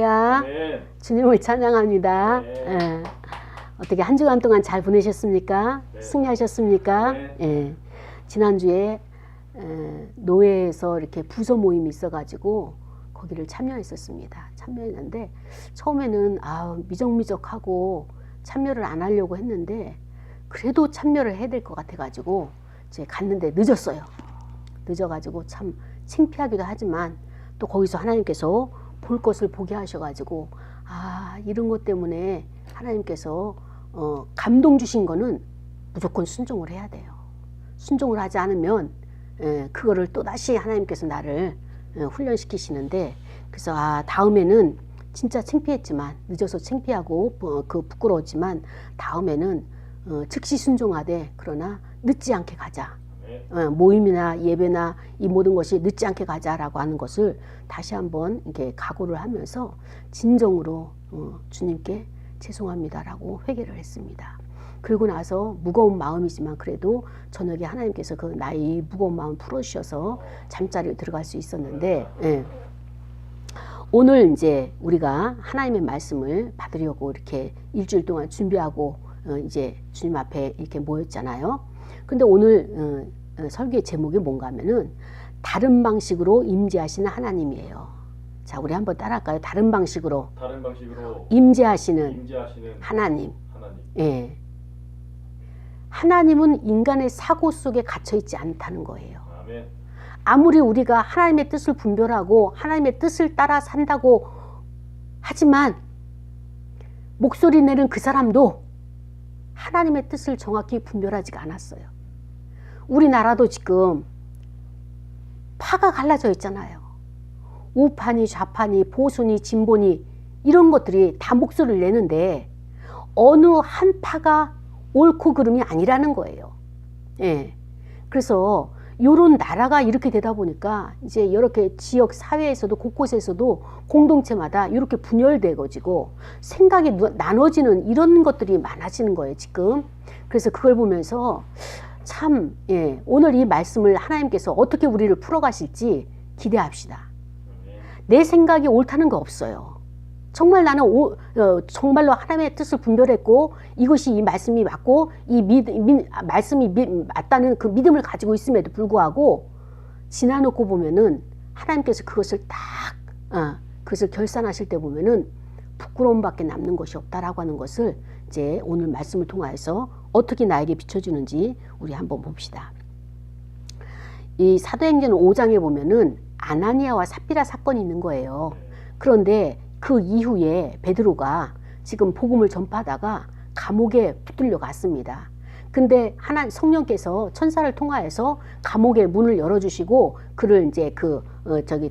네. 주님을 찬양합니다. 네. 예. 어떻게 한 주간 동안 잘 보내셨습니까? 네. 승리하셨습니까? 네. 예. 지난주에 노회에서 이렇게 부서 모임이 있어가지고 거기를 참여했었습니다. 참여했는데 처음에는 미적미적하고 참여를 안 하려고 했는데 그래도 참여를 해야 될 것 같아가지고 이제 갔는데 늦었어요. 늦어가지고 참 창피하기도 하지만 또 거기서 하나님께서 볼 것을 보게 하셔가지고 이런 것 때문에 하나님께서 감동 주신 거는 무조건 순종을 해야 돼요. 순종을 하지 않으면 그거를 또다시 하나님께서 나를 훈련시키시는데, 그래서 다음에는 진짜 창피했지만, 늦어서 창피하고 부끄러웠지만 다음에는 즉시 순종하되 그러나 늦지 않게 가자. 모임이나 예배나 이 모든 것이 늦지 않게 가자라고 하는 것을 다시 한번 이렇게 각오를 하면서 진정으로 주님께 죄송합니다라고 회개를 했습니다. 그리고 나서 무거운 마음이지만 그래도 저녁에 하나님께서 그 나의 무거운 마음 풀어주셔서 잠자리에 들어갈 수 있었는데, 오늘 이제 우리가 하나님의 말씀을 받으려고 이렇게 일주일 동안 준비하고 이제 주님 앞에 이렇게 모였잖아요. 근데 오늘 설교의 제목이 뭔가 하면은 다른 방식으로 임재하시는 하나님이에요. 자, 우리 한번 따라할까요? 다른 방식으로 임재하시는 하나님. 예. 하나님은 인간의 사고 속에 갇혀 있지 않다는 거예요. 아멘. 아무리 우리가 하나님의 뜻을 분별하고 하나님의 뜻을 따라 산다고 하지만 목소리 내는 그 사람도 하나님의 뜻을 정확히 분별하지가 않았어요. 우리나라도 지금 파가 갈라져 있잖아요. 우파니 좌파니 보수니 진보니 이런 것들이 다 목소리를 내는데 어느 한 파가 옳고 그름이 아니라는 거예요. 예. 그래서 요런 나라가 이렇게 되다 보니까 이제 이렇게 지역 사회에서도 곳곳에서도 공동체마다 이렇게 분열되어지고 생각이 나눠지는 이런 것들이 많아지는 거예요, 지금. 그래서 그걸 보면서 참, 오늘 이 말씀을 하나님께서 어떻게 우리를 풀어가실지 기대합시다. 내 생각이 옳다는 거 없어요. 정말 나는 정말로 하나님의 뜻을 분별했고 이것이 이 말씀이 맞고 이 말씀이 맞다는 그 믿음을 가지고 있음에도 불구하고 지나놓고 보면은 하나님께서 그것을 그것을 결산하실 때 보면은 부끄러움밖에 남는 것이 없다라고 하는 것을 이제 오늘 말씀을 통하여서 어떻게 나에게 비춰주는지 우리 한번 봅시다. 이 사도행전 5장에 보면은 아나니아와 삽비라 사건이 있는 거예요. 그런데 그 이후에 베드로가 지금 복음을 전파하다가 감옥에 붙들려 갔습니다. 근데 성령께서 천사를 통하여서 감옥의 문을 열어주시고 그를 이제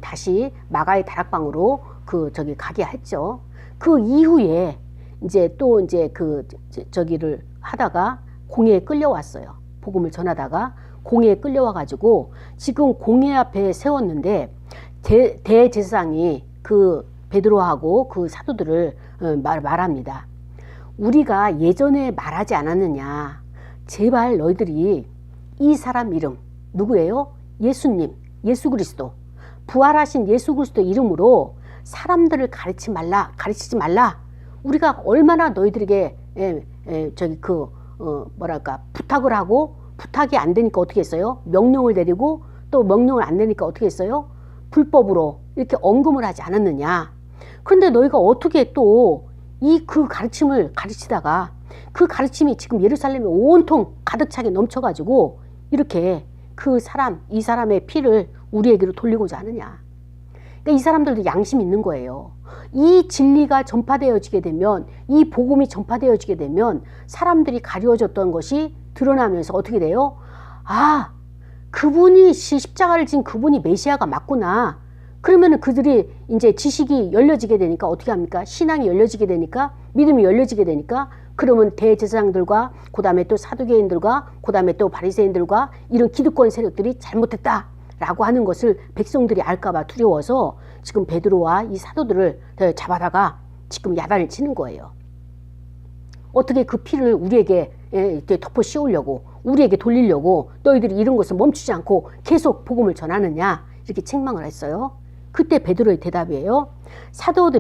다시 마가의 다락방으로 가게 했죠. 그 이후에 이제 또 저기를 하다가 공회에 끌려왔어요. 복음을 전하다가 공회에 끌려와가지고 지금 공회 앞에 세웠는데 대제사장이 그 베드로하고 그 사도들을 말합니다. 우리가 예전에 말하지 않았느냐. 제발 너희들이 이 사람 이름 누구예요? 예수님, 예수 그리스도, 부활하신 예수 그리스도 이름으로 사람들을 가르치지 말라. 우리가 얼마나 너희들에게 부탁을 하고 부탁이 안 되니까 어떻게 했어요? 명령을 내리고 또 명령을 안 내니까 어떻게 했어요? 불법으로 이렇게 언금을 하지 않았느냐. 그런데 너희가 어떻게 또 그 가르침을 가르치다가 그 가르침이 지금 예루살렘에 온통 가득 차게 넘쳐가지고 이렇게 이 사람의 피를 우리에게로 돌리고자 하느냐. 그러니까 이 사람들도 양심이 있는 거예요. 이 진리가 전파되어지게 되면, 이 복음이 전파되어지게 되면 사람들이 가려졌던 것이 드러나면서 어떻게 돼요? 그분이 십자가를 진 그분이 메시아가 맞구나. 그러면은 그들이 이제 지식이 열려지게 되니까 어떻게 합니까? 신앙이 열려지게 되니까, 믿음이 열려지게 되니까, 그러면 대제사장들과 그 다음에 또 사두개인들과 그 다음에 또 바리새인들과 이런 기득권 세력들이 잘못했다 라고 하는 것을 백성들이 알까봐 두려워서 지금 베드로와 이 사도들을 잡아다가 지금 야단을 치는 거예요. 어떻게 그 피를 우리에게 이렇게 덮어 씌우려고, 우리에게 돌리려고 너희들이 이런 것을 멈추지 않고 계속 복음을 전하느냐, 이렇게 책망을 했어요. 그때 베드로의 대답이에요.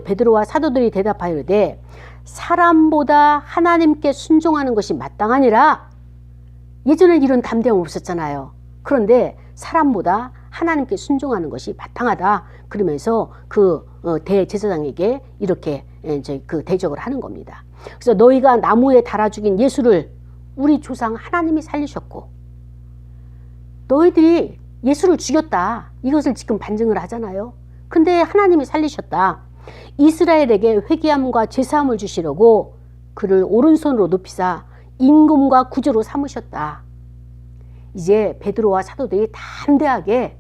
베드로와 사도들이 대답하여 이르되 사람보다 하나님께 순종하는 것이 마땅하니라. 예전엔 이런 담대함 없었잖아요. 그런데 사람보다 하나님께 순종하는 것이 마땅하다. 그러면서 그 대제사장에게 이렇게 이제 그 대적을 하는 겁니다. 그래서 너희가 나무에 달아 죽인 예수를 우리 조상 하나님이 살리셨고 너희들이 예수를 죽였다. 이것을 지금 반증을 하잖아요. 근데 하나님이 살리셨다. 이스라엘에게 회개함과 죄사함을 주시려고 그를 오른손으로 높이사 임금과 구주로 삼으셨다. 이제 베드로와 사도들이 담대하게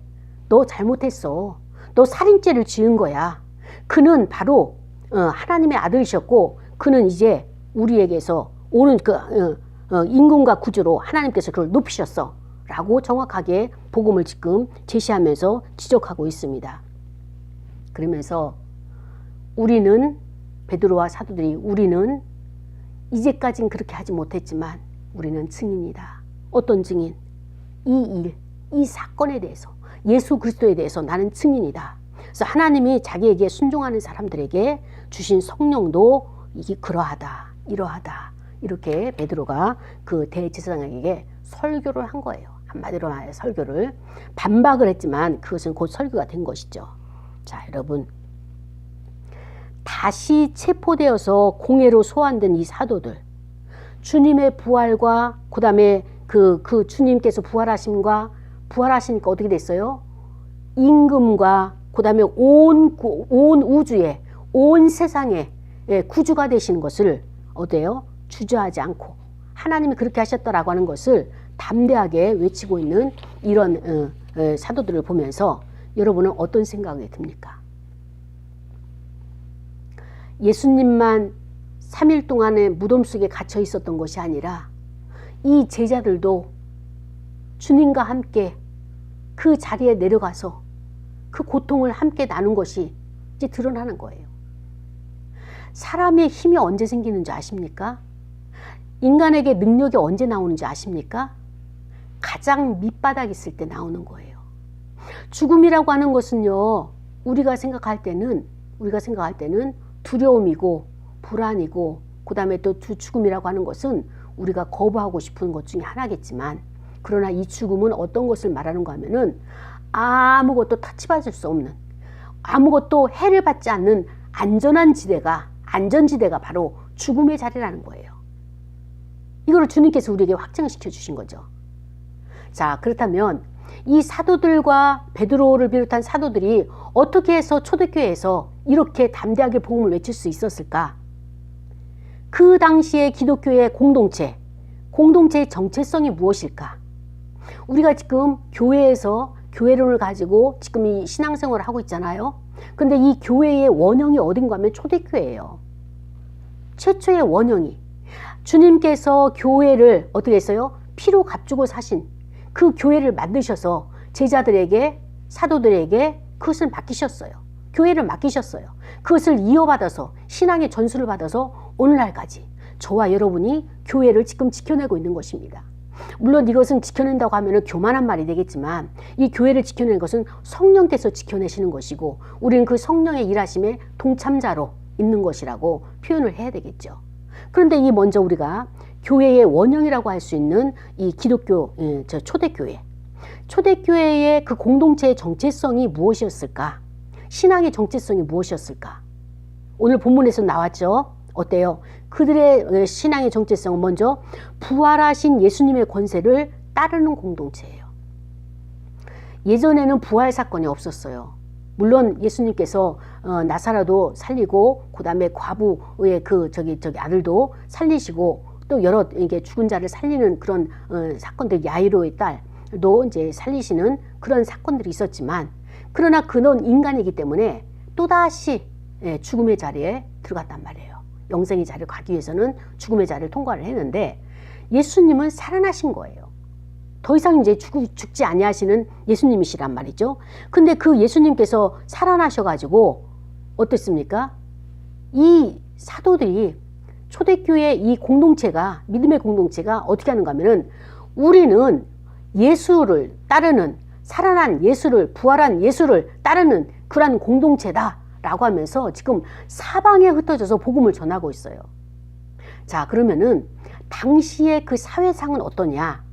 너 잘못했어. 너 살인죄를 지은 거야. 그는 바로 하나님의 아들이셨고 그는 이제 우리에게서 임금과 구주로 하나님께서 그를 높이셨어. 라고 정확하게 복음을 지금 제시하면서 지적하고 있습니다. 그러면서 우리는 베드로와 사도들이 우리는 이제까지는 그렇게 하지 못했지만 우리는 증인이다. 어떤 증인? 이 사건에 대해서 예수 그리스도에 대해서 나는 증인이다. 그래서 하나님이 자기에게 순종하는 사람들에게 주신 성령도 이게 그러하다, 이러하다 이렇게 베드로가 그 대제사장에게 설교를 한 거예요. 한마디로 말해 설교를 반박을 했지만 그것은 곧 설교가 된 것이죠. 자, 여러분 다시 체포되어서 공회로 소환된 이 사도들 주님의 부활과 그 다음에 그 주님께서 부활하심과 부활하시니까 어떻게 됐어요? 임금과 그 다음에 온 우주에 온 세상에 구주가 되시는 것을 어때요? 주저하지 않고 하나님이 그렇게 하셨다라고 하는 것을 담대하게 외치고 있는 이런 사도들을 보면서 여러분은 어떤 생각이 듭니까? 예수님만 3일 동안에 무덤 속에 갇혀 있었던 것이 아니라 이 제자들도 주님과 함께 그 자리에 내려가서 그 고통을 함께 나눈 것이 이제 드러나는 거예요. 사람의 힘이 언제 생기는지 아십니까? 인간에게 능력이 언제 나오는지 아십니까? 가장 밑바닥에 있을 때 나오는 거예요. 죽음이라고 하는 것은요, 우리가 생각할 때는 두려움이고 불안이고 그 다음에 또 죽음이라고 하는 것은 우리가 거부하고 싶은 것 중에 하나겠지만 그러나 이 죽음은 어떤 것을 말하는가 하면은 아무것도 타치받을 수 없는 아무것도 해를 받지 않는 안전지대가 바로 죽음의 자리라는 거예요. 이걸 주님께서 우리에게 확증시켜 주신 거죠. 자, 그렇다면 이 사도들과 베드로를 비롯한 사도들이 어떻게 해서 초대교회에서 이렇게 담대하게 복음을 외칠 수 있었을까? 그 당시의 기독교의 공동체의 정체성이 무엇일까? 우리가 지금 교회에서 교회론을 가지고 지금 이 신앙생활을 하고 있잖아요. 근데 이 교회의 원형이 어딘가 하면 초대교회예요. 최초의 원형이 주님께서 교회를 어떻게 했어요? 피로 값주고 사신 그 교회를 만드셔서 제자들에게 사도들에게 그것을 맡기셨어요. 교회를 맡기셨어요. 그것을 이어받아서 신앙의 전수를 받아서 오늘날까지 저와 여러분이 교회를 지금 지켜내고 있는 것입니다. 물론 이것은 지켜낸다고 하면 교만한 말이 되겠지만 이 교회를 지켜내는 것은 성령께서 지켜내시는 것이고 우리는 그 성령의 일하심에 동참자로 있는 것이라고 표현을 해야 되겠죠. 그런데 이 먼저 우리가 교회의 원형이라고 할 수 있는 이 기독교 초대교회의 그 공동체의 정체성이 무엇이었을까? 신앙의 정체성이 무엇이었을까? 오늘 본문에서 나왔죠. 어때요? 그들의 신앙의 정체성은 먼저 부활하신 예수님의 권세를 따르는 공동체예요. 예전에는 부활 사건이 없었어요. 물론 예수님께서 나사로도 살리고 그 다음에 과부의 아들도 살리시고 또 여러 이게 죽은 자를 살리는 그런 사건들, 야이로의 딸도 이제 살리시는 그런 사건들이 있었지만 그러나 그는 인간이기 때문에 또다시 죽음의 자리에 들어갔단 말이에요. 영생의 자리를 가기 위해서는 죽음의 자리를 통과를 했는데 예수님은 살아나신 거예요. 더 이상 이제 죽지 아니하시는 예수님이시란 말이죠. 근데 그 예수님께서 살아나셔가지고 어땠습니까? 이 사도들이 초대교회 이 공동체가 믿음의 공동체가 어떻게 하는가 하면은 우리는 예수를 따르는 살아난 예수를 부활한 예수를 따르는 그러한 공동체다 라고 하면서 지금 사방에 흩어져서 복음을 전하고 있어요. 자, 그러면은 당시의 그 사회상은 어떠냐?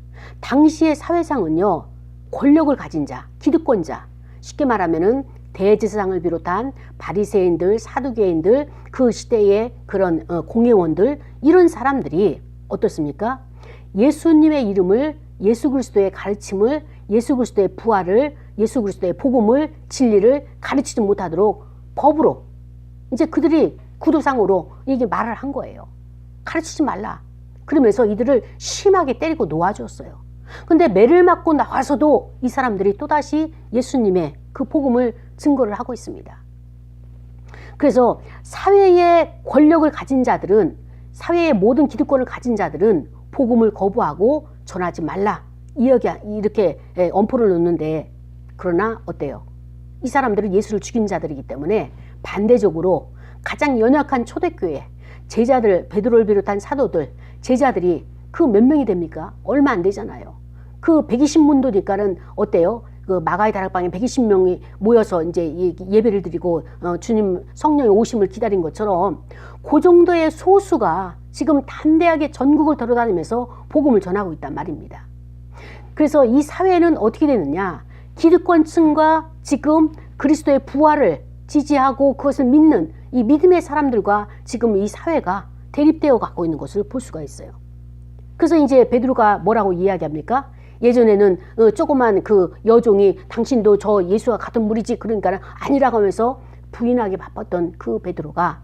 당시의 사회상은요, 권력을 가진 자, 기득권자, 쉽게 말하면은 대제사장을 비롯한 바리새인들, 사두개인들, 그 시대의 그런 공회원들, 이런 사람들이 어떻습니까? 예수님의 이름을, 예수 그리스도의 가르침을, 예수 그리스도의 부활을, 예수 그리스도의 복음을, 진리를 가르치지 못하도록 법으로 이제 그들이 구두상으로 이게 말을 한 거예요. 가르치지 말라. 그러면서 이들을 심하게 때리고 놓아주었어요. 근데 매를 맞고 나와서도 이 사람들이 또다시 예수님의 그 복음을 증거를 하고 있습니다. 그래서 사회의 권력을 가진 자들은, 사회의 모든 기득권을 가진 자들은 복음을 거부하고 전하지 말라, 이렇게 엄포를 놓는데, 그러나 어때요? 이 사람들은 예수를 죽인 자들이기 때문에 반대적으로 가장 연약한 초대교회 제자들, 베드로를 비롯한 사도들, 제자들이 그 몇 명이 됩니까? 얼마 안 되잖아요. 그 120문도니까는 어때요? 그 마가의 다락방에 120명이 모여서 이제 예배를 드리고 주님 성령의 오심을 기다린 것처럼 그 정도의 소수가 지금 담대하게 전국을 돌아다니면서 복음을 전하고 있단 말입니다. 그래서 이 사회는 어떻게 되느냐? 기득권층과 지금 그리스도의 부활을 지지하고 그것을 믿는 이 믿음의 사람들과 지금 이 사회가 대립되어 갖고 있는 것을 볼 수가 있어요. 그래서 이제 베드로가 뭐라고 이야기합니까? 예전에는 조그만 그 여종이 당신도 저 예수와 같은 무리지, 그러니까 아니라고 하면서 부인하기 바빴던 그 베드로가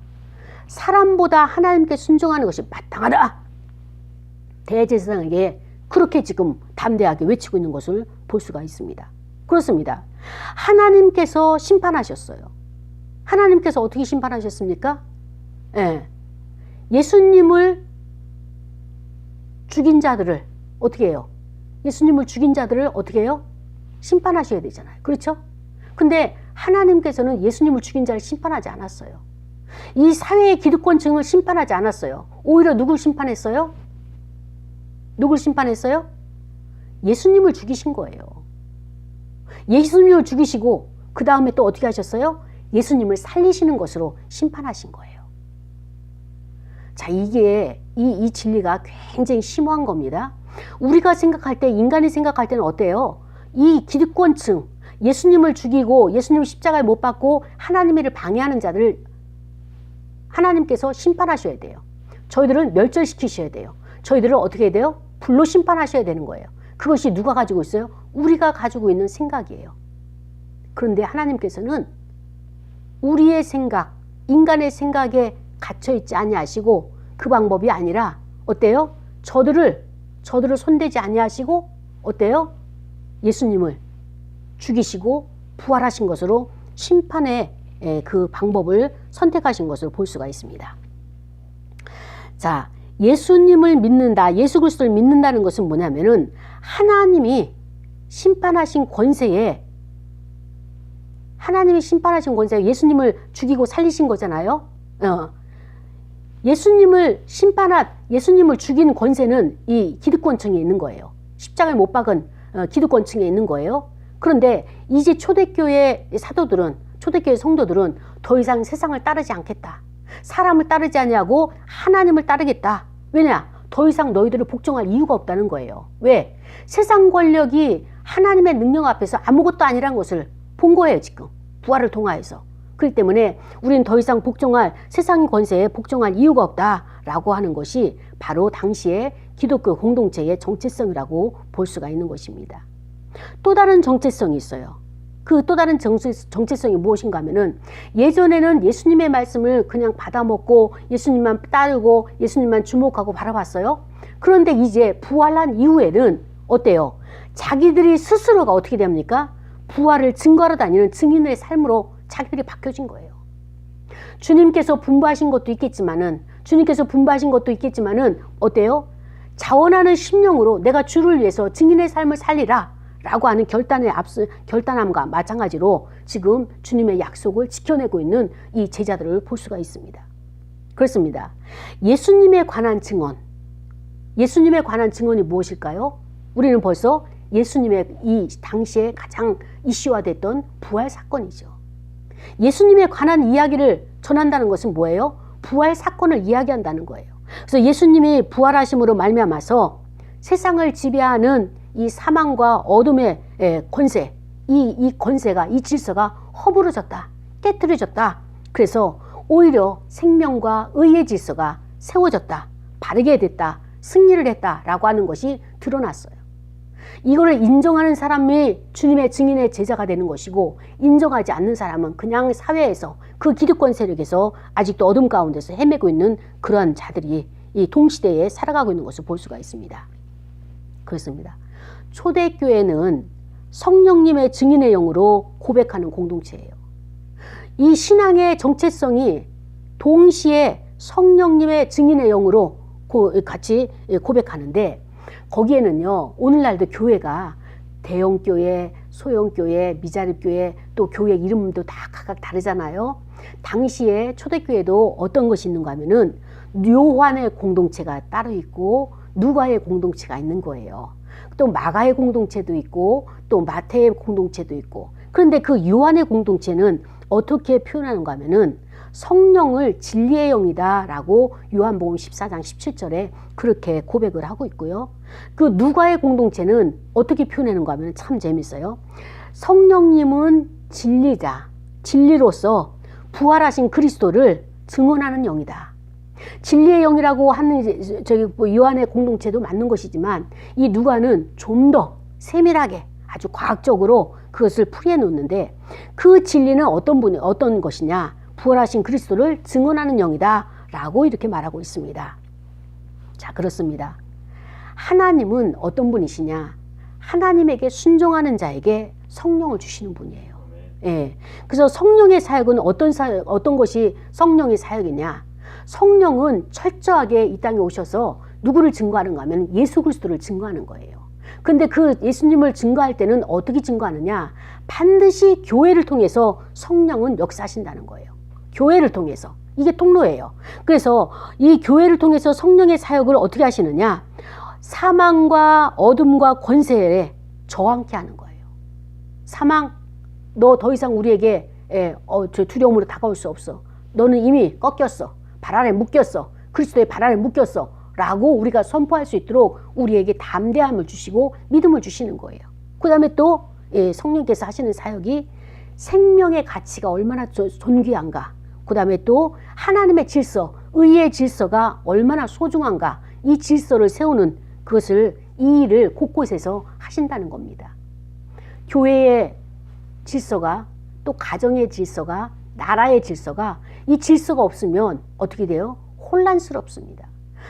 사람보다 하나님께 순종하는 것이 마땅하다, 대제사장에게 그렇게 지금 담대하게 외치고 있는 것을 볼 수가 있습니다. 그렇습니다. 하나님께서 심판하셨어요. 하나님께서 어떻게 심판하셨습니까? 예수님을 죽인 자들을 어떻게 해요? 예수님을 죽인 자들을 어떻게 해요? 심판하셔야 되잖아요. 그렇죠? 근데 하나님께서는 예수님을 죽인 자를 심판하지 않았어요. 이 사회의 기득권층을 심판하지 않았어요. 오히려 누굴 심판했어요? 누굴 심판했어요? 예수님을 죽이신 거예요. 예수님을 죽이시고 그 다음에 또 어떻게 하셨어요? 예수님을 살리시는 것으로 심판하신 거예요. 자, 이게 이 진리가 굉장히 심오한 겁니다. 우리가 생각할 때, 인간이 생각할 때는 어때요? 이 기득권층, 예수님을 죽이고 예수님을 십자가에 못 박고 하나님의 일을 방해하는 자들을 하나님께서 심판하셔야 돼요. 저희들은 멸절시키셔야 돼요. 저희들을 어떻게 해야 돼요? 불로 심판하셔야 되는 거예요. 그것이 누가 가지고 있어요? 우리가 가지고 있는 생각이에요. 그런데 하나님께서는 우리의 생각, 인간의 생각에 갇혀있지 아니하시고 그 방법이 아니라 어때요? 저들을 손대지 아니하시고 어때요? 예수님을 죽이시고 부활하신 것으로 심판의 그 방법을 선택하신 것을 볼 수가 있습니다. 자, 예수님을 믿는다, 예수 그리스도를 믿는다는 것은 뭐냐면은 하나님이 심판하신 권세에 예수님을 죽이고 살리신 거잖아요. 예수님을 죽인 권세는 이 기득권층에 있는 거예요. 십자가에 못 박은 기득권층에 있는 거예요. 그런데 이제 초대교회 사도들은, 초대교회 성도들은 더 이상 세상을 따르지 않겠다. 사람을 따르지 아니하고 하나님을 따르겠다. 왜냐? 더 이상 너희들을 복종할 이유가 없다는 거예요. 왜? 세상 권력이 하나님의 능력 앞에서 아무것도 아니란 것을 본 거예요, 지금. 부활을 통하여서. 그렇기 때문에 우리는 더 이상 세상 권세에 복종할 이유가 없다라고 하는 것이 바로 당시의 기독교 공동체의 정체성이라고 볼 수가 있는 것입니다. 또 다른 정체성이 있어요. 그 또 다른 정체성이 무엇인가 하면은 예전에는 예수님의 말씀을 그냥 받아먹고 예수님만 따르고 예수님만 주목하고 바라봤어요. 그런데 이제 부활한 이후에는 어때요? 자기들이 스스로가 어떻게 됩니까? 부활을 증거하러 다니는 증인의 삶으로 자기들이 바뀌어진 거예요. 주님께서 분부하신 것도 있겠지만은 어때요? 자원하는 심령으로 내가 주를 위해서 증인의 삶을 살리라 라고 하는 결단함과 마찬가지로 지금 주님의 약속을 지켜내고 있는 이 제자들을 볼 수가 있습니다. 그렇습니다. 예수님에 관한 증언이 무엇일까요? 우리는 벌써 예수님의 이 당시에 가장 이슈화됐던 부활 사건이죠. 예수님에 관한 이야기를 전한다는 것은 뭐예요? 부활 사건을 이야기한다는 거예요. 그래서 예수님이 부활하심으로 말미암아서 세상을 지배하는 이 사망과 어둠의 권세, 이 권세가, 이 질서가 허물어졌다, 깨트려졌다. 그래서 오히려 생명과 의의 질서가 세워졌다, 바르게 됐다, 승리를 했다라고 하는 것이 드러났어요. 이거를 인정하는 사람이 주님의 증인의 제자가 되는 것이고, 인정하지 않는 사람은 그냥 사회에서, 그 기득권 세력에서 아직도 어둠 가운데서 헤매고 있는 그런 자들이 이 동시대에 살아가고 있는 것을 볼 수가 있습니다. 그렇습니다. 초대교회는 성령님의 증인의 영으로 고백하는 공동체예요. 이 신앙의 정체성이 동시에 성령님의 증인의 영으로 같이 고백하는데, 거기에는요, 오늘날도 교회가 대형교회, 소형교회, 미자립교회, 또 교회 이름도 다 각각 다르잖아요. 당시에 초대교회도 어떤 것이 있는가 하면은 요한의 공동체가 따로 있고 누가의 공동체가 있는 거예요. 또 마가의 공동체도 있고 또 마태의 공동체도 있고. 그런데 그 요한의 공동체는 어떻게 표현하는가 하면은 성령을 진리의 영이다 라고 요한복음 14장 17절에 그렇게 고백을 하고 있고요. 그 누가의 공동체는 어떻게 표현하는가 하면 참 재밌어요. 성령님은 진리자, 진리로서 부활하신 그리스도를 증언하는 영이다. 진리의 영이라고 하는 요한의 공동체도 맞는 것이지만, 이 누가는 좀 더 세밀하게 아주 과학적으로 그것을 풀이해 놓는데, 그 진리는 어떤 것이냐? 부활하신 그리스도를 증언하는 영이다 라고 이렇게 말하고 있습니다. 자, 그렇습니다. 하나님은 어떤 분이시냐? 하나님에게 순종하는 자에게 성령을 주시는 분이에요. 예. 그래서 성령의 사역은 어떤 것이 성령의 사역이냐? 성령은 철저하게 이 땅에 오셔서 누구를 증거하는가 하면 예수 그리스도를 증거하는 거예요. 근데 그 예수님을 증거할 때는 어떻게 증거하느냐? 반드시 교회를 통해서 성령은 역사하신다는 거예요. 교회를 통해서. 이게 통로예요. 그래서 이 교회를 통해서 성령의 사역을 어떻게 하시느냐? 사망과 어둠과 권세에 저항케 하는 거예요. 사망, 너 더 이상 우리에게 두려움으로 다가올 수 없어. 너는 이미 꺾였어. 발 아래 묶였어. 그리스도의 발 아래 묶였어. 라고 우리가 선포할 수 있도록 우리에게 담대함을 주시고 믿음을 주시는 거예요. 그 다음에 또 성령께서 하시는 사역이 생명의 가치가 얼마나 존귀한가. 그 다음에 또 하나님의 질서, 의의 질서가 얼마나 소중한가. 이 질서를 세우는 그것을, 이 일을 곳곳에서 하신다는 겁니다. 교회의 질서가, 또 가정의 질서가, 나라의 질서가, 이 질서가 없으면 어떻게 돼요? 혼란스럽습니다.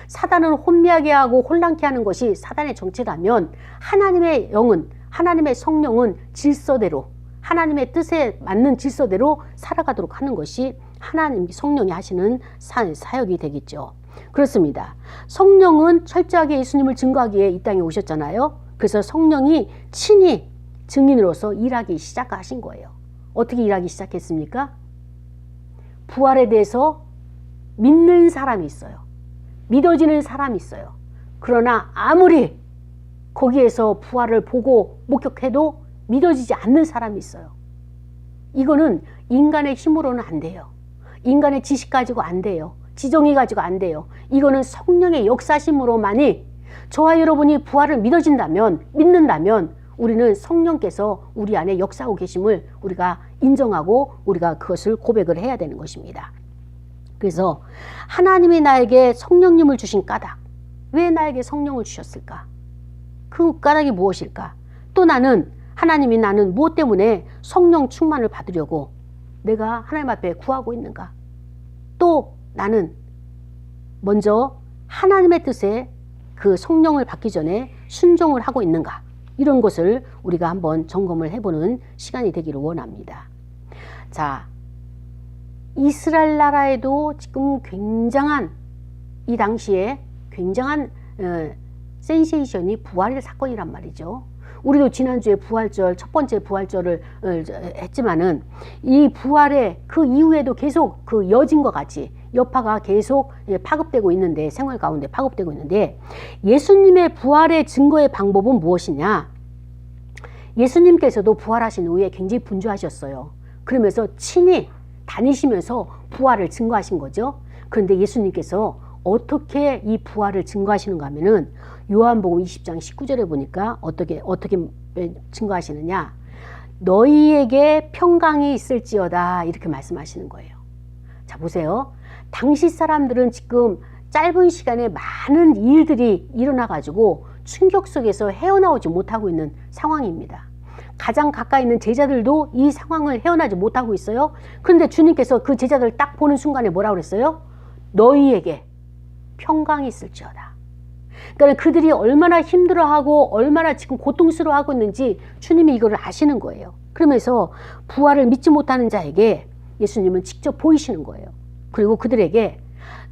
사단은 혼미하게 하고 혼란케 하는 것이 사단의 정체라면, 하나님의 영은, 하나님의 성령은 질서대로, 하나님의 뜻에 맞는 질서대로 살아가도록 하는 것이 하나님 성령이 하시는 사역이 되겠죠. 그렇습니다. 성령은 철저하게 예수님을 증거하기 위해 이 땅에 오셨잖아요. 그래서 성령이 친히 증인으로서 일하기 시작하신 거예요. 어떻게 일하기 시작했습니까? 부활에 대해서 믿는 사람이 있어요. 믿어지는 사람이 있어요. 그러나 아무리 거기에서 부활을 보고 목격해도 믿어지지 않는 사람이 있어요. 이거는 인간의 힘으로는 안 돼요. 인간의 지식 가지고 안 돼요. 지정이 가지고 안 돼요. 이거는 성령의 역사심으로만이, 저와 여러분이 부활을 믿는다면 우리는 성령께서 우리 안에 역사하고 계심을 우리가 인정하고 우리가 그것을 고백을 해야 되는 것입니다. 그래서 하나님이 나에게 성령님을 주신 까닭, 왜 나에게 성령을 주셨을까? 그 까닭이 무엇일까? 또 하나님이 나는 무엇 때문에 성령 충만을 받으려고 내가 하나님 앞에 구하고 있는가? 또 나는 먼저 하나님의 뜻에 그 성령을 받기 전에 순종을 하고 있는가? 이런 것을 우리가 한번 점검을 해보는 시간이 되기를 원합니다. 자, 이스라엘 나라에도 지금 이 당시에 굉장한 센세이션이 부활의 사건이란 말이죠. 우리도 지난주에 부활절, 첫 번째 부활절을 했지만은, 이 부활의 그 이후에도 계속 그 여진과 같이 여파가 계속 파급되고 있는데, 생활 가운데 파급되고 있는데, 예수님의 부활의 증거의 방법은 무엇이냐? 예수님께서도 부활하신 후에 굉장히 분주하셨어요. 그러면서 친히 다니시면서 부활을 증거하신 거죠. 그런데 예수님께서 어떻게 이 부활을 증거하시는가 하면은 요한복음 20장 19절에 보니까 어떻게 증거하시느냐. 너희에게 평강이 있을지어다 이렇게 말씀하시는 거예요. 자, 보세요. 당시 사람들은 지금 짧은 시간에 많은 일들이 일어나가지고 충격 속에서 헤어나오지 못하고 있는 상황입니다. 가장 가까이 있는 제자들도 이 상황을 헤어나지 못하고 있어요. 그런데 주님께서 그 제자들을 딱 보는 순간에 뭐라고 그랬어요? 너희에게 평강이 있을지어다. 그러니까 그들이 얼마나 힘들어하고 얼마나 지금 고통스러워하고 있는지 주님이 이거를 아시는 거예요. 그러면서 부활을 믿지 못하는 자에게 예수님은 직접 보이시는 거예요. 그리고 그들에게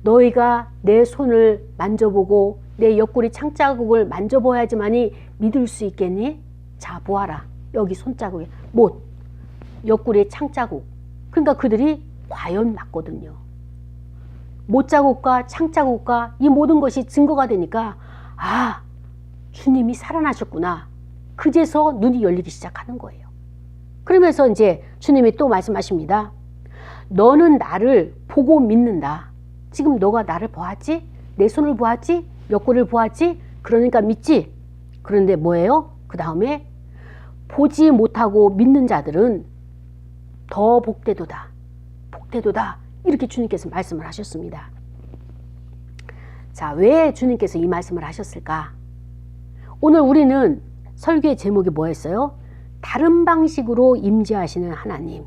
너희가 내 손을 만져보고 내 옆구리 창자국을 만져봐야지만이 믿을 수 있겠니? 자, 보아라. 여기 손자국에 못, 옆구리에 창자국. 그러니까 그들이 과연 맞거든요. 못자국과 창자국과 이 모든 것이 증거가 되니까 아, 주님이 살아나셨구나. 그제서 눈이 열리기 시작하는 거예요. 그러면서 이제 주님이 또 말씀하십니다. 너는 나를 보고 믿는다. 지금 너가 나를 보았지? 내 손을 보았지? 옆구리를 보았지? 그러니까 믿지? 그런데 뭐예요? 그 다음에 보지 못하고 믿는 자들은 더 복되도다. 복되도다. 이렇게 주님께서 말씀을 하셨습니다. 자, 왜 주님께서 이 말씀을 하셨을까? 오늘 우리는 설교의 제목이 뭐였어요? 다른 방식으로 임재하시는 하나님.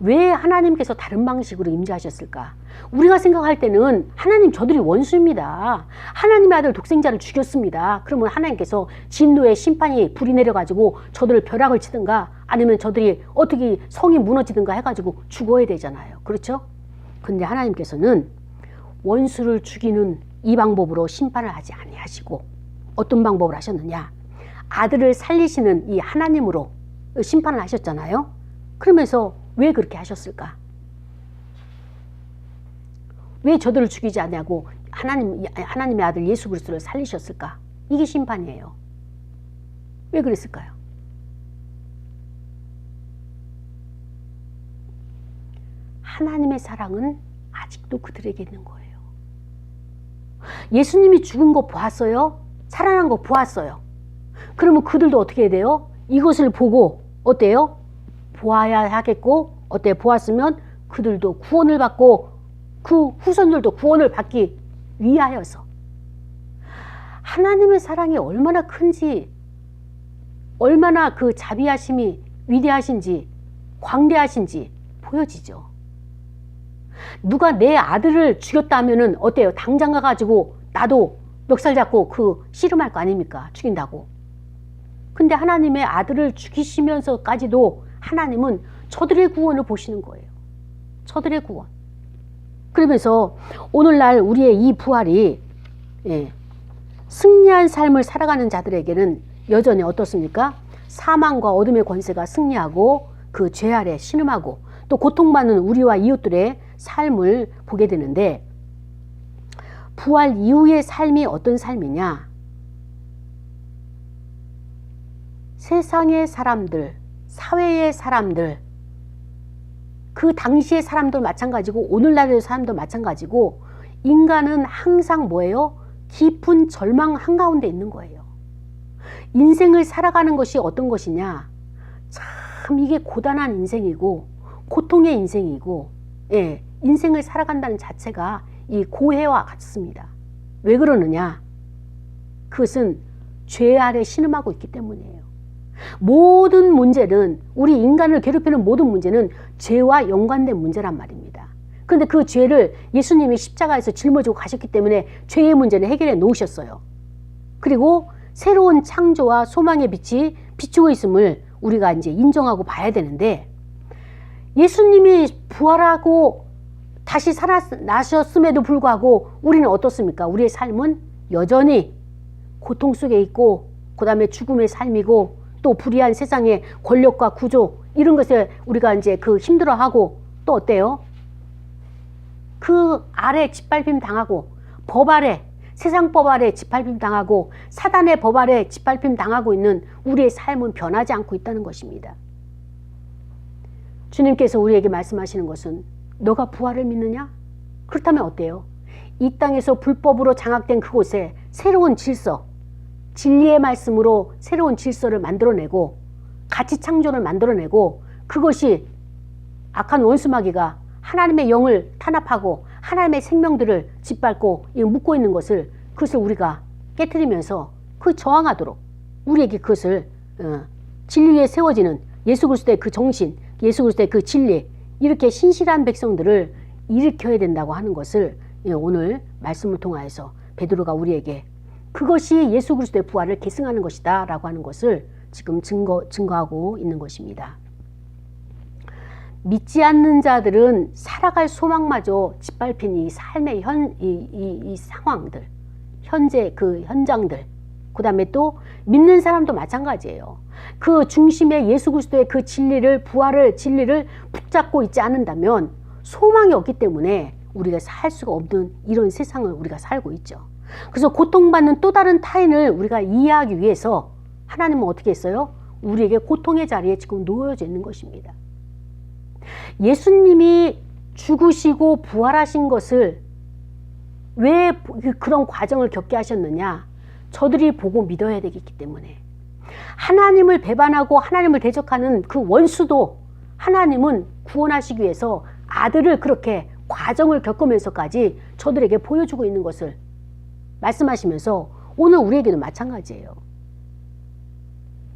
왜 하나님께서 다른 방식으로 임재하셨을까? 우리가 생각할 때는 하나님 저들이 원수입니다. 하나님의 아들 독생자를 죽였습니다. 그러면 하나님께서 진노의 심판이 불이 내려가지고 저들을 벼락을 치든가 아니면 저들이 어떻게 성이 무너지든가 해가지고 죽어야 되잖아요. 그렇죠? 근데 하나님께서는 원수를 죽이는 이 방법으로 심판을 하지 아니하시고 어떤 방법을 하셨느냐? 아들을 살리시는 이 하나님으로 심판을 하셨잖아요. 그러면서 왜 그렇게 하셨을까? 왜 저들을 죽이지 않냐고 하나님의 아들 예수 그리스도를 살리셨을까? 이게 심판이에요. 왜 그랬을까요? 하나님의 사랑은 아직도 그들에게 있는 거예요. 예수님이 죽은 거 보았어요? 살아난 거 보았어요. 그러면 그들도 어떻게 해야 돼요? 이것을 보고 어때요? 보아야 하겠고 어때? 보았으면 그들도 구원을 받고 그 후손들도 구원을 받기 위하여서 하나님의 사랑이 얼마나 큰지 얼마나 그 자비하심이 위대하신지 광대하신지 보여지죠. 누가 내 아들을 죽였다 하면은 어때요? 당장 가가지고 나도 멱살 잡고 그 씨름할 거 아닙니까? 죽인다고. 근데 하나님의 아들을 죽이시면서까지도 하나님은 저들의 구원을 보시는 거예요. 저들의 구원. 그러면서 오늘날 우리의 이 부활이 승리한 삶을 살아가는 자들에게는 여전히 어떻습니까? 사망과 어둠의 권세가 승리하고 그 죄 아래 신음하고 또 고통받는 우리와 이웃들의 삶을 보게 되는데 부활 이후의 삶이 어떤 삶이냐? 세상의 사람들, 사회의 사람들, 그 당시의 사람도 마찬가지고 오늘날의 사람도 마찬가지고 인간은 항상 뭐예요? 깊은 절망 한가운데 있는 거예요. 인생을 살아가는 것이 어떤 것이냐? 참 이게 고단한 인생이고 고통의 인생이고 인생을 살아간다는 자체가 이 고해와 같습니다. 왜 그러느냐? 그것은 죄 아래 신음하고 있기 때문이에요. 모든 문제는 우리 인간을 괴롭히는 모든 문제는 죄와 연관된 문제란 말입니다. 그런데 그 죄를 예수님이 십자가에서 짊어지고 가셨기 때문에 죄의 문제는 해결해 놓으셨어요. 그리고 새로운 창조와 소망의 빛이 비추고 있음을 우리가 이제 인정하고 봐야 되는데 예수님이 부활하고 다시 살아나셨음에도 불구하고 우리는 어떻습니까? 우리의 삶은 여전히 고통 속에 있고 그 다음에 죽음의 삶이고 또 불의한 세상의 권력과 구조 이런 것에 우리가 이제 그 힘들어하고 또 어때요? 그 아래 짓밟힘 당하고 법 아래 세상 법 아래 짓밟힘 당하고 사단의 법 아래 짓밟힘 당하고 있는 우리의 삶은 변하지 않고 있다는 것입니다. 주님께서 우리에게 말씀하시는 것은 너가 부활을 믿느냐? 그렇다면 어때요? 이 땅에서 불법으로 장악된 그곳에 새로운 질서, 진리의 말씀으로 새로운 질서를 만들어내고 가치 창조를 만들어내고 그것이 악한 원수마귀가 하나님의 영을 탄압하고 하나님의 생명들을 짓밟고 묶고 있는 것을 그것을 우리가 깨트리면서 그 저항하도록 우리에게 그것을 진리 위에 세워지는 예수 그리스도의 그 정신, 예수 그리스도의 그 진리 이렇게 신실한 백성들을 일으켜야 된다고 하는 것을 오늘 말씀을 통하여서 베드로가 우리에게 그것이 예수 그리스도의 부활을 계승하는 것이다 라고 하는 것을 지금 증거하고 있는 것입니다. 믿지 않는 자들은 살아갈 소망마저 짓밟힌 이 삶의 이 상황들, 현재 그 현장들, 그 다음에 또 믿는 사람도 마찬가지예요. 그 중심에 예수 그리스도의 그 진리를, 부활을, 진리를 붙잡고 있지 않는다면 소망이 없기 때문에 우리가 살 수가 없는 이런 세상을 우리가 살고 있죠. 그래서 고통받는 또 다른 타인을 우리가 이해하기 위해서 하나님은 어떻게 했어요? 우리에게 고통의 자리에 지금 놓여져 있는 것입니다. 예수님이 죽으시고 부활하신 것을 왜 그런 과정을 겪게 하셨느냐? 저들이 보고 믿어야 되기 때문에. 하나님을 배반하고 하나님을 대적하는 그 원수도 하나님은 구원하시기 위해서 아들을 그렇게 과정을 겪으면서까지 저들에게 보여주고 있는 것을 말씀하시면서 오늘 우리에게도 마찬가지예요.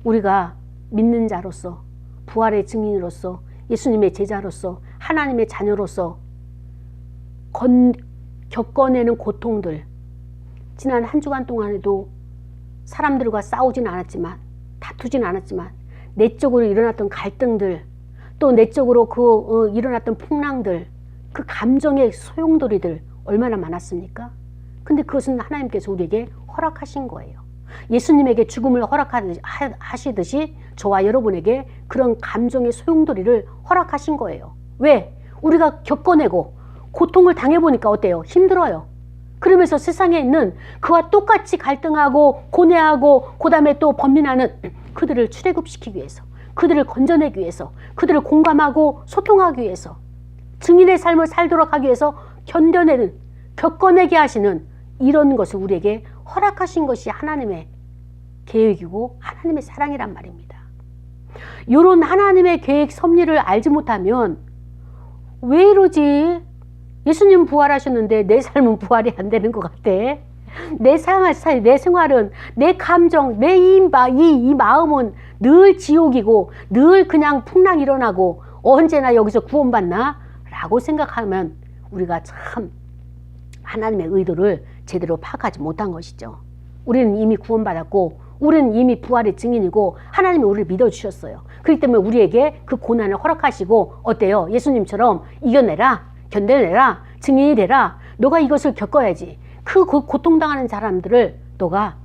우리가 믿는 자로서, 부활의 증인으로서, 예수님의 제자로서, 하나님의 자녀로서 겪어내는 고통들, 지난 한 주간 동안에도 사람들과 싸우진 않았지만, 다투진 않았지만 내적으로 일어났던 갈등들, 또 내적으로 일어났던 풍랑들, 그 감정의 소용돌이들 얼마나 많았습니까? 근데 그것은 하나님께서 우리에게 허락하신 거예요. 예수님에게 죽음을 허락하시듯이 저와 여러분에게 그런 감정의 소용돌이를 허락하신 거예요. 왜? 우리가 겪어내고 고통을 당해보니까 어때요? 힘들어요. 그러면서 세상에 있는 그와 똑같이 갈등하고 고뇌하고 그 다음에 또 번민하는 그들을 출애굽시키기 위해서, 그들을 건져내기 위해서, 그들을 공감하고 소통하기 위해서, 증인의 삶을 살도록 하기 위해서 견뎌내는, 겪어내게 하시는 이런 것을 우리에게 허락하신 것이 하나님의 계획이고 하나님의 사랑이란 말입니다. 이런 하나님의 계획 섭리를 알지 못하면 왜 이러지? 예수님 부활하셨는데 내 삶은 부활이 안 되는 것 같아. 내 생활은, 내 감정, 내 이 마음은 늘 지옥이고 늘 그냥 풍랑 일어나고 언제나 여기서 구원받나? 라고 생각하면 우리가 참 하나님의 의도를 제대로 파악하지 못한 것이죠. 우리는 이미 구원받았고 우리는 이미 부활의 증인이고 하나님이 우리를 믿어주셨어요. 그렇기 때문에 우리에게 그 고난을 허락하시고 어때요? 예수님처럼 이겨내라, 견뎌내라, 증인이 되라. 너가 이것을 겪어야지. 그 고통당하는 사람들을 너가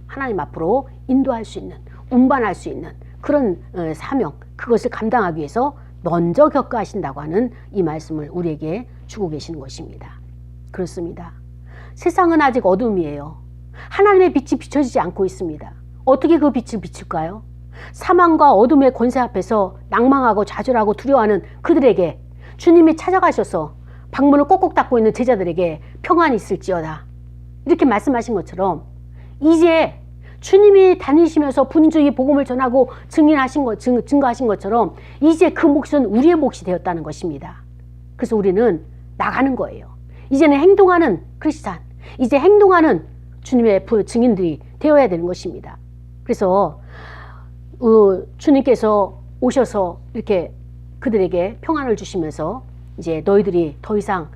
하나님 앞으로 인도할 수 있는, 운반할 수 있는 그런 사명, 그것을 감당하기 위해서 먼저 겪어 하신다고 하는 이 말씀을 우리에게 주고 계시는 것입니다. 그렇습니다. 세상은 아직 어둠이에요. 하나님의 빛이 비춰지지 않고 있습니다. 어떻게 그 빛을 비출까요? 사망과 어둠의 권세 앞에서 낭망하고 좌절하고 두려워하는 그들에게 주님이 찾아가셔서 방문을 꼭꼭 닫고 있는 제자들에게 평안이 있을지어다, 이렇게 말씀하신 것처럼 이제 주님이 다니시면서 분주히 복음을 전하고 증거하신 것처럼 이제 그 몫은 우리의 몫이 되었다는 것입니다. 그래서 우리는 나가는 거예요. 이제는 행동하는 크리스찬, 이제 행동하는 주님의 증인들이 되어야 되는 것입니다. 그래서 주님께서 오셔서 이렇게 그들에게 평안을 주시면서 이제 너희들이 더 이상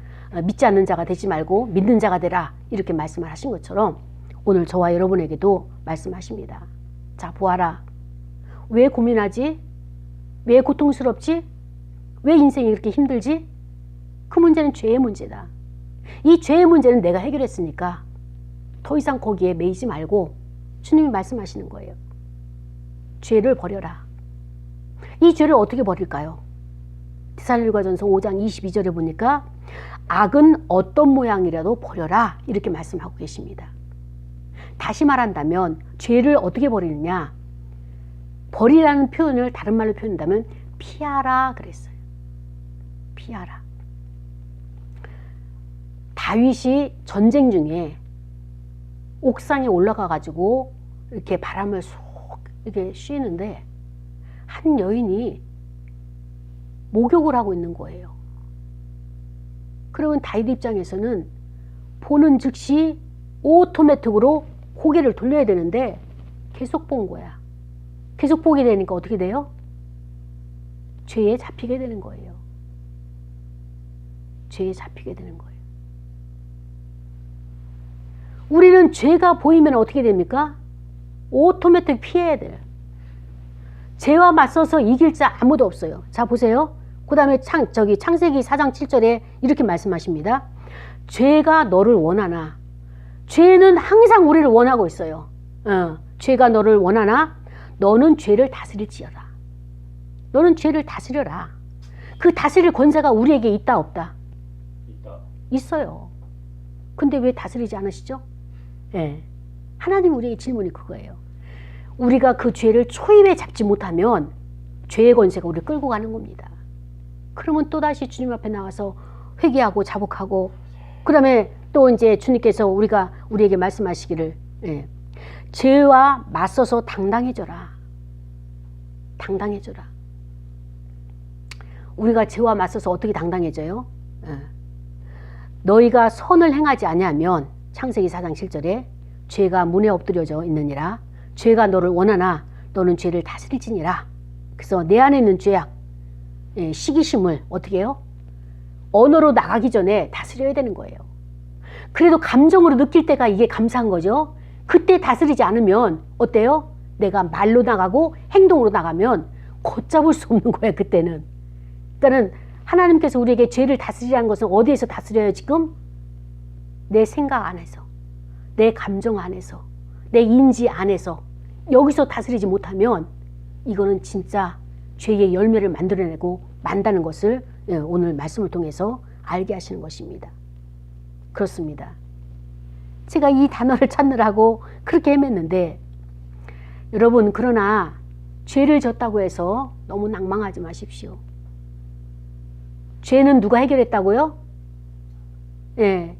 믿지 않는 자가 되지 말고 믿는 자가 되라, 이렇게 말씀을 하신 것처럼 오늘 저와 여러분에게도 말씀하십니다. 자, 보아라. 왜 고민하지? 왜 고통스럽지? 왜 인생이 이렇게 힘들지? 그 문제는 죄의 문제다. 이 죄의 문제는 내가 해결했으니까 더 이상 거기에 매이지 말고 주님이 말씀하시는 거예요. 죄를 버려라. 이 죄를 어떻게 버릴까요? 데살로니가전서 5장 22절에 보니까 악은 어떤 모양이라도 버려라, 이렇게 말씀하고 계십니다. 다시 말한다면 죄를 어떻게 버리느냐? 버리라는 표현을 다른 말로 표현한다면 피하라 그랬어요. 피하라. 다윗이 전쟁 중에 옥상에 올라가 가지고 이렇게 바람을 쏙 이렇게 쉬는데 한 여인이 목욕을 하고 있는 거예요. 그러면 다윗 입장에서는 보는 즉시 오토매틱으로 고개를 돌려야 되는데 계속 본 거야. 계속 보게 되니까 어떻게 돼요? 죄에 잡히게 되는 거예요. 죄에 잡히게 되는 거예요. 우리는 죄가 보이면 어떻게 됩니까? 오토매틱 피해야 돼요. 죄와 맞서서 이길 자 아무도 없어요. 자 보세요. 그 다음에 창세기 4장 7절에 이렇게 말씀하십니다. 죄가 너를 원하나. 죄는 항상 우리를 원하고 있어요. 죄가 너를 원하나 너는 죄를 다스릴지어다. 너는 죄를 다스려라. 그 다스릴 권세가 우리에게 있다 없다? 있다. 있어요. 근데 왜 다스리지 않으시죠? 예. 하나님 우리에게 질문이 그거예요. 우리가 그 죄를 초입에 잡지 못하면 죄의 권세가 우리를 끌고 가는 겁니다. 그러면 또다시 주님 앞에 나와서 회개하고 자복하고 그 다음에 또 이제 주님께서 우리에게 말씀하시기를 죄와 맞서서 당당해져라. 당당해져라. 우리가 죄와 맞서서 어떻게 당당해져요? 너희가 선을 행하지 아니하면 창세기 4장 7절에 죄가 문에 엎드려져 있느니라. 죄가 너를 원하나 너는 죄를 다스릴지니라. 그래서 내 안에 있는 죄악, 시기심을 어떻게 해요? 언어로 나가기 전에 다스려야 되는 거예요. 그래도 감정으로 느낄 때가 이게 감사한 거죠. 그때 다스리지 않으면 어때요? 내가 말로 나가고 행동으로 나가면 걷잡을 수 없는 거예요. 그때는. 그러니까는 하나님께서 우리에게 죄를 다스리라는 것은 어디에서 다스려요 지금? 내 생각 안에서, 내 감정 안에서, 내 인지 안에서 여기서 다스리지 못하면 이거는 진짜 죄의 열매를 만들어내고 만다는 것을 오늘 말씀을 통해서 알게 하시는 것입니다. 그렇습니다. 제가 이 단어를 찾느라고 그렇게 헤맸는데 여러분 그러나 죄를 졌다고 해서 너무 낭망하지 마십시오. 죄는 누가 해결했다고요?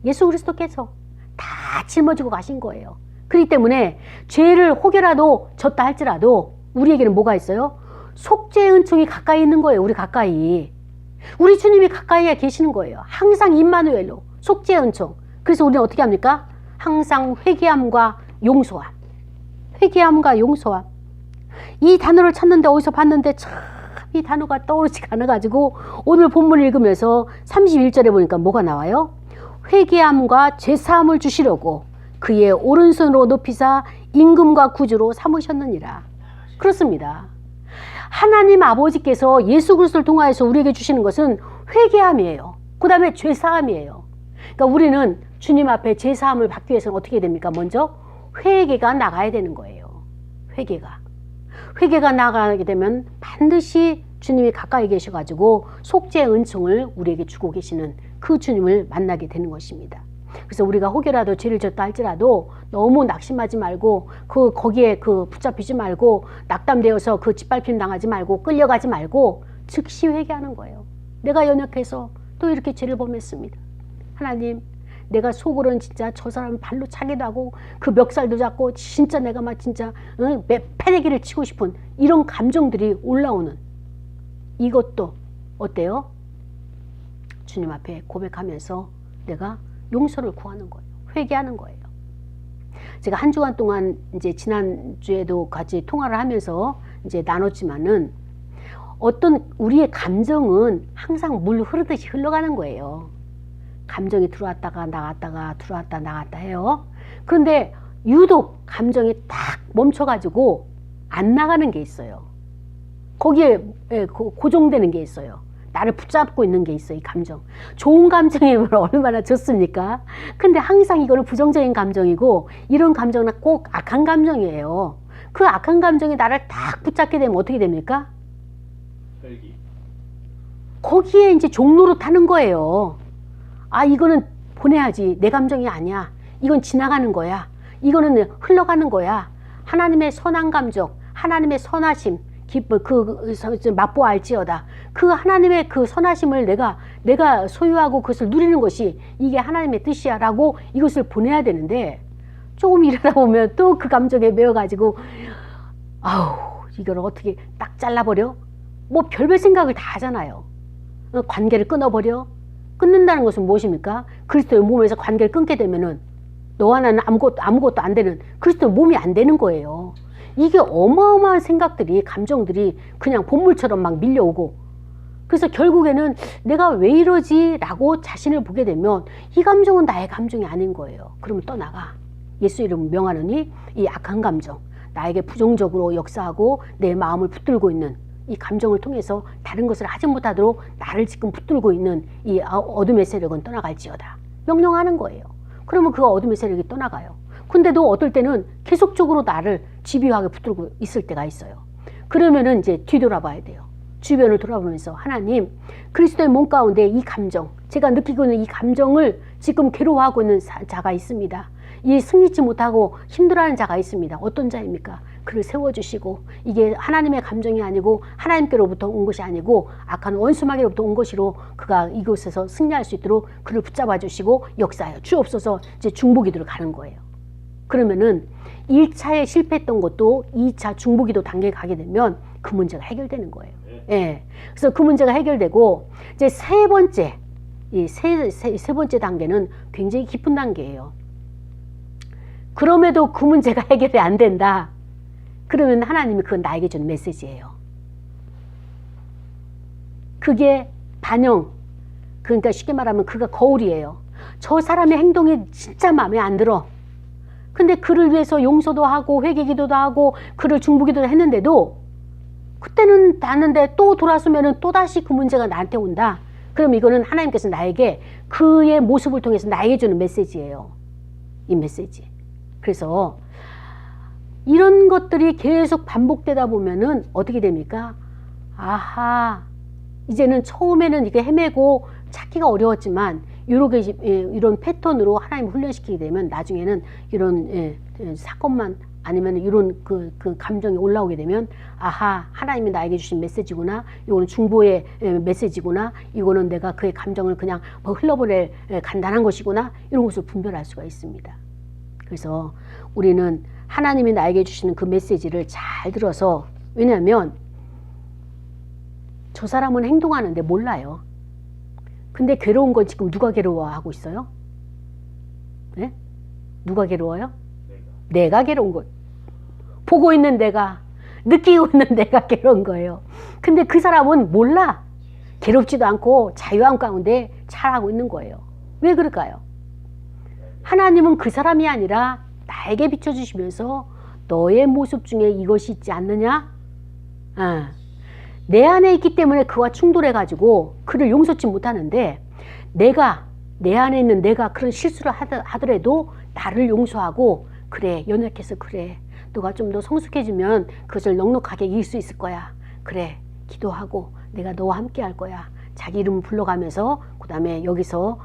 예수 그리스도께서 다 짊어지고 가신 거예요. 그렇기 때문에 죄를 혹여라도 졌다 할지라도 우리에게는 뭐가 있어요? 속죄의 은총이 가까이 있는 거예요. 우리 가까이. 우리 주님이 가까이에 계시는 거예요. 항상 임마누엘로 속죄의 은총. 그래서 우리는 어떻게 합니까? 항상 회개함과 용서함. 회개함과 용서함. 이 단어를 찾는데 어디서 봤는데 참 이 단어가 떠오르지가 않아가지고 오늘 본문을 읽으면서 31절에 보니까 뭐가 나와요? 회개함과 죄사함을 주시려고 그의 오른손으로 높이사 임금과 구주로 삼으셨느니라. 그렇습니다. 하나님 아버지께서 예수 그리스도를 통하여서 우리에게 주시는 것은 회개함이에요. 그 다음에 죄사함이에요. 그러니까 우리는 주님 앞에 죄사함을 받기 위해서는 어떻게 됩니까? 먼저 회개가 나가야 되는 거예요. 회개가 나가게 되면 반드시 주님이 가까이 계셔가지고 속죄의 은총을 우리에게 주고 계시는 그 주님을 만나게 되는 것입니다. 그래서 우리가 혹여라도 죄를 졌다 할지라도 너무 낙심하지 말고 거기에 붙잡히지 말고 낙담되어서 짓밟힘 당하지 말고 끌려가지 말고 즉시 회개하는 거예요. 내가 연약해서 또 이렇게 죄를 범했습니다. 하나님, 내가 속으로는 진짜 저 사람 발로 차기도 하고 그 멱살도 잡고 진짜 내가 막 진짜 패대기를 치고 싶은 이런 감정들이 올라오는 이것도 어때요? 주님 앞에 고백하면서 내가 용서를 구하는 거예요. 회개하는 거예요. 제가 한 주간 동안 이제 지난주에도 같이 통화를 하면서 이제 나눴지만은 어떤 우리의 감정은 항상 물 흐르듯이 흘러가는 거예요. 감정이 들어왔다가 나갔다가 들어왔다 나갔다 해요. 그런데 유독 감정이 딱 멈춰가지고 안 나가는 게 있어요. 거기에 고정되는 게 있어요. 나를 붙잡고 있는 게 있어요. 이 감정. 좋은 감정이면 얼마나 좋습니까? 근데 항상 이거는 부정적인 감정이고 이런 감정은 꼭 악한 감정이에요. 그 악한 감정이 나를 딱 붙잡게 되면 어떻게 됩니까? 혈기. 거기에 이제 종로로 타는 거예요. 아, 이거는 보내야지. 내 감정이 아니야. 이건 지나가는 거야. 이거는 흘러가는 거야. 하나님의 선한 감정, 하나님의 선하심, 맛보알지어다. 그 하나님의 그 선하심을 내가 소유하고 그것을 누리는 것이 이게 하나님의 뜻이야라고 이것을 보내야 되는데, 조금 일하다 보면 또 그 감정에 매여가지고 이걸 어떻게 딱 잘라버려? 뭐 별별 생각을 다 하잖아요. 관계를 끊어버려? 끊는다는 것은 무엇입니까? 그리스도의 몸에서 관계를 끊게 되면은 너와 나는 아무것도 안 되는, 그리스도의 몸이 안 되는 거예요. 이게 어마어마한 생각들이, 감정들이 그냥 본물처럼 막 밀려오고, 그래서 결국에는 내가 왜 이러지? 라고 자신을 보게 되면 이 감정은 나의 감정이 아닌 거예요. 그러면 떠나가. 예수 이름을 명하노니 이 악한 감정, 나에게 부정적으로 역사하고 내 마음을 붙들고 있는 이 감정을 통해서 다른 것을 하지 못하도록 나를 지금 붙들고 있는 이 어둠의 세력은 떠나갈지어다. 명령하는 거예요. 그러면 그 어둠의 세력이 떠나가요. 근데도 어떨 때는 계속적으로 나를 집요하게 붙들고 있을 때가 있어요. 그러면은 이제 뒤돌아봐야 돼요. 주변을 돌아보면서 하나님, 그리스도의 몸 가운데 이 감정, 제가 느끼고 있는 이 감정을 지금 괴로워하고 있는 자가 있습니다. 이 승리치 못하고 힘들어하는 자가 있습니다. 어떤 자입니까? 그를 세워주시고, 이게 하나님의 감정이 아니고 하나님께로부터 온 것이 아니고 악한 원수마귀로부터 온 것이로 그가 이곳에서 승리할 수 있도록 그를 붙잡아 주시고 역사하여 주옵소서. 이제 중보기도를 가는 거예요. 그러면은 1차에 실패했던 것도 2차 중보기도 단계에 가게 되면 그 문제가 해결되는 거예요. 예. 그래서 그 문제가 해결되고, 이제 세 번째 단계는 굉장히 깊은 단계예요. 그럼에도 그 문제가 해결이 안 된다. 그러면 하나님이 그건 나에게 주는 메시지예요. 그게 반영. 그러니까 쉽게 말하면 그가 거울이에요. 저 사람의 행동이 진짜 마음에 안 들어. 근데 그를 위해서 용서도 하고 회개기도도 하고 그를 중보기도도 했는데도 그때는 났는데 또 돌아서면은 또다시 그 문제가 나한테 온다. 그럼 이거는 하나님께서 나에게 그의 모습을 통해서 나에게 주는 메시지예요. 이 메시지. 그래서 이런 것들이 계속 반복되다 보면은 어떻게 됩니까? 아하, 이제는 처음에는 이게 헤매고 찾기가 어려웠지만 이런 패턴으로 하나님 훈련시키게 되면 나중에는 이런 사건만 아니면 이런 그 감정이 올라오게 되면, 아하, 하나님이 나에게 주신 메시지구나. 이거는 중보의 메시지구나. 이거는 내가 그의 감정을 그냥 흘러보낼 간단한 것이구나. 이런 것을 분별할 수가 있습니다. 그래서 우리는 하나님이 나에게 주시는 그 메시지를 잘 들어서, 왜냐하면 저 사람은 행동하는데 몰라요. 근데 괴로운 건 지금 누가 괴로워하고 있어요? 네? 누가 괴로워요? 내가 괴로운 거. 보고 있는 내가, 느끼고 있는 내가 괴로운 거예요. 근데 그 사람은 몰라. 괴롭지도 않고 자유함 가운데 잘하고 있는 거예요. 왜 그럴까요? 하나님은 그 사람이 아니라 나에게 비춰주시면서 너의 모습 중에 이것이 있지 않느냐? 내 안에 있기 때문에 그와 충돌해가지고 그를 용서치 못하는데, 내 안에 있는 내가 그런 실수를 하더라도 나를 용서하고, 그래, 연약해서 그래, 너가 좀 더 성숙해지면 그것을 넉넉하게 이길 수 있을 거야. 그래, 기도하고 내가 너와 함께 할 거야. 자기 이름을 불러가면서 그 다음에 여기서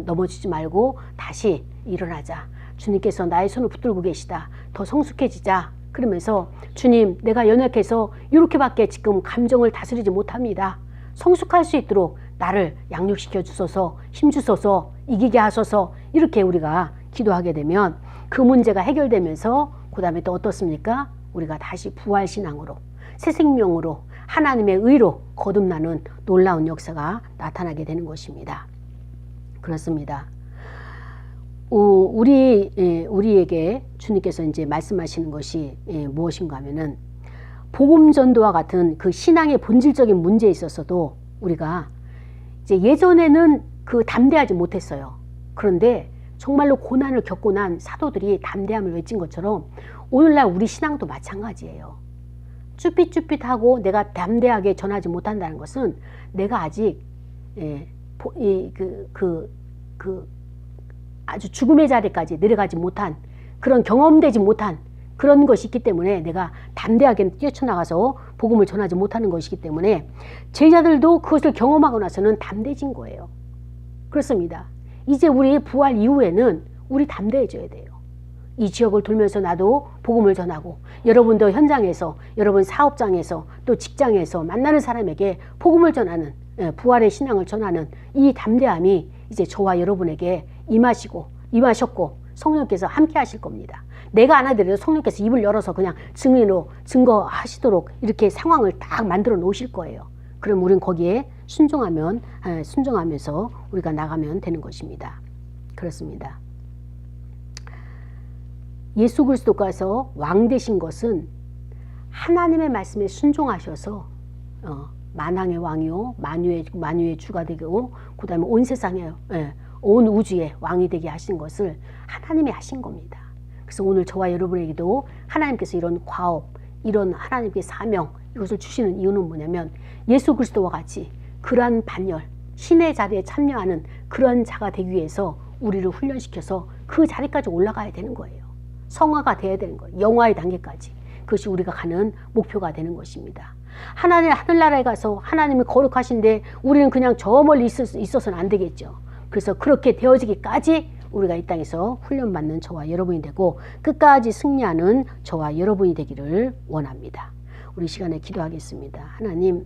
넘어지지 말고 다시 일어나자. 주님께서 나의 손을 붙들고 계시다. 더 성숙해지자. 그러면서 주님, 내가 연약해서 이렇게밖에 지금 감정을 다스리지 못합니다. 성숙할 수 있도록 나를 양육시켜 주소서, 힘 주소서, 이기게 하소서. 이렇게 우리가 기도하게 되면 그 문제가 해결되면서 그 다음에 또 어떻습니까? 우리가 다시 부활신앙으로, 새 생명으로, 하나님의 의로 거듭나는 놀라운 역사가 나타나게 되는 것입니다. 그렇습니다. 우리에게 주님께서 이제 말씀하시는 것이 무엇인가 하면은, 복음 전도와 같은 그 신앙의 본질적인 문제에 있어서도 우리가 이제 예전에는 그 담대하지 못했어요. 그런데 정말로 고난을 겪고 난 사도들이 담대함을 외친 것처럼 오늘날 우리 신앙도 마찬가지예요. 쭈삣쭈삣하고 내가 담대하게 전하지 못한다는 것은 내가 아직 아주 죽음의 자리까지 내려가지 못한, 그런 경험되지 못한 그런 것이 있기 때문에 내가 담대하게 뛰쳐나가서 복음을 전하지 못하는 것이기 때문에 제자들도 그것을 경험하고 나서는 담대해진 거예요. 그렇습니다. 이제 우리 부활 이후에는 우리 담대해져야 돼요. 이 지역을 돌면서 나도 복음을 전하고 여러분도 현장에서 여러분 사업장에서 또 직장에서 만나는 사람에게 복음을 전하는 부활의 신앙을 전하는 이 담대함이 이제 저와 여러분에게 임하셨고 성령께서 함께 하실 겁니다. 내가 안 하더라도 성령께서 입을 열어서 그냥 증거하시도록 이렇게 상황을 딱 만들어 놓으실 거예요. 그럼 우리는 거기에 순종하면서 우리가 나가면 되는 것입니다. 그렇습니다. 예수 그리스도께서 왕 되신 것은 하나님의 말씀에 순종하셔서 만왕의 왕이요 만유의 주가 되고 그 다음에 온 세상에 온 우주의 왕이 되게 하신 것을 하나님이 하신 겁니다. 그래서 오늘 저와 여러분에게도 하나님께서 이런 과업, 이런 하나님께 사명 이것을 주시는 이유는 뭐냐면 예수 그리스도와 같이 그러한 반열, 신의 자리에 참여하는 그런 자가 되기 위해서 우리를 훈련시켜서 그 자리까지 올라가야 되는 거예요. 성화가 돼야 되는 거예요. 영화의 단계까지. 그것이 우리가 가는 목표가 되는 것입니다. 하늘나라에 가서 하나님이 거룩하신데 우리는 그냥 저 멀리 있어서는 안 되겠죠. 그래서 그렇게 되어지기까지 우리가 이 땅에서 훈련받는 저와 여러분이 되고 끝까지 승리하는 저와 여러분이 되기를 원합니다. 우리 시간에 기도하겠습니다. 하나님,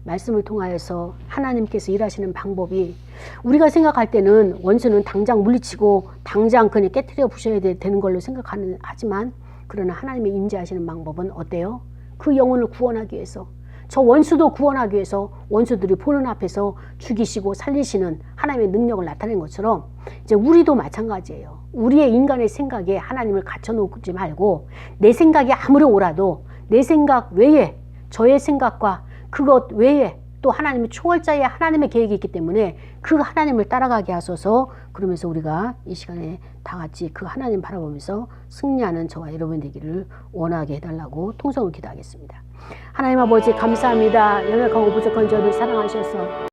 말씀을 통하여서 하나님께서 일하시는 방법이 우리가 생각할 때는 원수는 당장 물리치고 당장 그냥 깨트려 부셔야 되는 걸로 하지만 그러나 하나님의 임재하시는 방법은 어때요? 그 영혼을 구원하기 위해서 저 원수도 구원하기 위해서 원수들이 보는 앞에서 죽이시고 살리시는 하나님의 능력을 나타낸 것처럼 이제 우리도 마찬가지예요. 우리의 인간의 생각에 하나님을 갖춰놓지 말고 내 생각이 아무리 옳아도 내 생각 외에 저의 생각과 그것 외에 또 하나님의 초월자의 하나님의 계획이 있기 때문에 그 하나님을 따라가게 하소서. 그러면서 우리가 이 시간에 다 같이 그 하나님 바라보면서 승리하는 저와 여러분 되기를 원하게 해달라고 통성을 기도하겠습니다. 하나님 아버지 감사합니다. 연약하고 부족한 저를 사랑하셔서